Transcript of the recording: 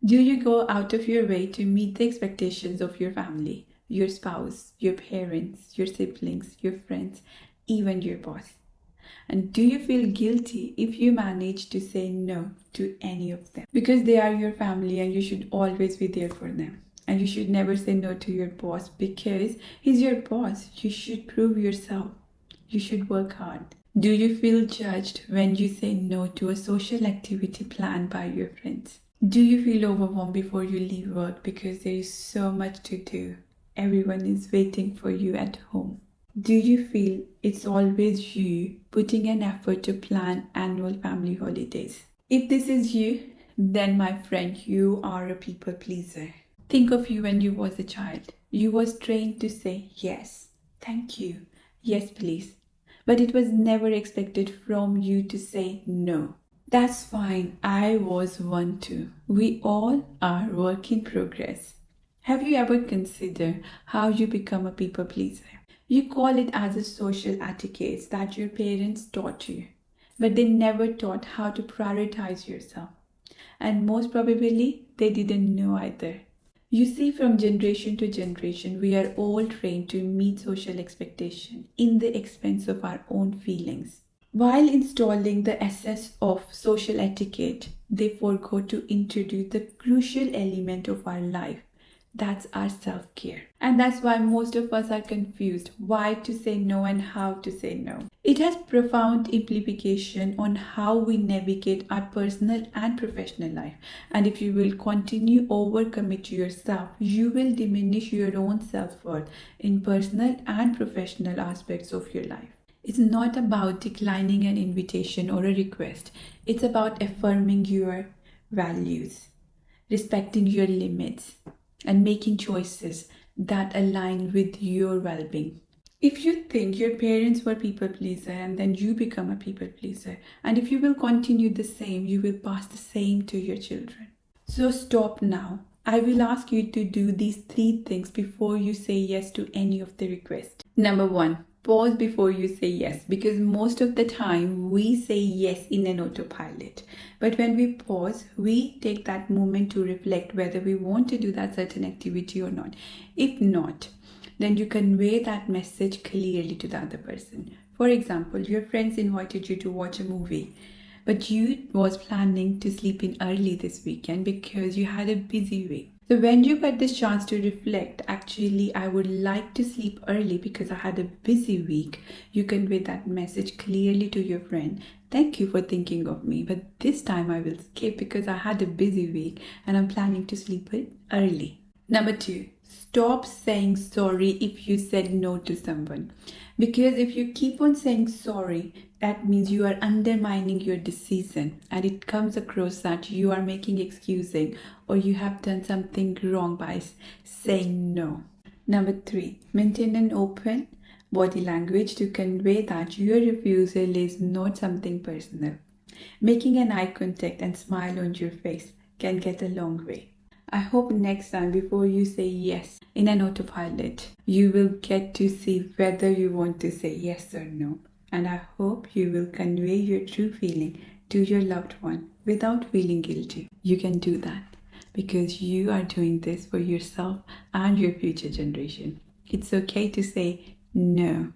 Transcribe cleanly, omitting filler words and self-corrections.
Do you go out of your way to meet the expectations of your family, your spouse, your parents, your siblings, your friends, even your boss? And do you feel guilty if you manage to say no to any of them? Because they are your family and you should always be there for them. And you should never say no to your boss because he's your boss. You should prove yourself. You should work hard. Do you feel judged when you say no to a social activity planned by your friends? Do you feel overwhelmed before you leave work because there is so much to do? Everyone is waiting for you at home. Do you feel it's always you putting an effort to plan annual family holidays? If this is you, then my friend, you are a people pleaser. Think of you when you was a child. You was trained to say yes, thank you, yes please. But it was never expected from you to say no. That's fine. I was one too. We all are work in progress. Have you ever considered how you become a people pleaser? You call it as a social etiquette that your parents taught you, but they never taught how to prioritize yourself. And most probably, they didn't know either. You see, from generation to generation, we are all trained to meet social expectation in the expense of our own feelings. While installing the essence of social etiquette, they forgot to introduce the crucial element of our life. That's our self-care. And that's why most of us are confused why to say no and how to say no. It has profound implication on how we navigate our personal and professional life. And if you will continue overcommit to yourself, you will diminish your own self-worth in personal and professional aspects of your life. It's not about declining an invitation or a request. It's about affirming your values, respecting your limits, and making choices that align with your well-being. If you think your parents were people pleaser and then you become a people pleaser, and if you will continue the same, you will pass the same to your children. So stop now. I will ask you to do these 3 things before you say yes to any of the requests. Number 1, pause before you say yes, because most of the time we say yes in an autopilot. But when we pause, we take that moment to reflect whether we want to do that certain activity or not. If not, then you convey that message clearly to the other person. For example, your friends invited you to watch a movie, but you was planning to sleep in early this weekend because you had a busy week. So when you get this chance to reflect, actually, I would like to sleep early because I had a busy week, you convey that message clearly to your friend. Thank you for thinking of me, but this time I will skip because I had a busy week and I'm planning to sleep early. Number 2, stop saying sorry if you said no to someone. Because if you keep on saying sorry, that means you are undermining your decision and it comes across that you are making excusing or you have done something wrong by saying no. Number 3, maintain an open body language to convey that your refusal is not something personal. Making an eye contact and smile on your face can get a long way. I hope next time before you say yes in an autopilot, you will get to see whether you want to say yes or no. And I hope you will convey your true feeling to your loved one without feeling guilty. You can do that because you are doing this for yourself and your future generation. It's okay to say no.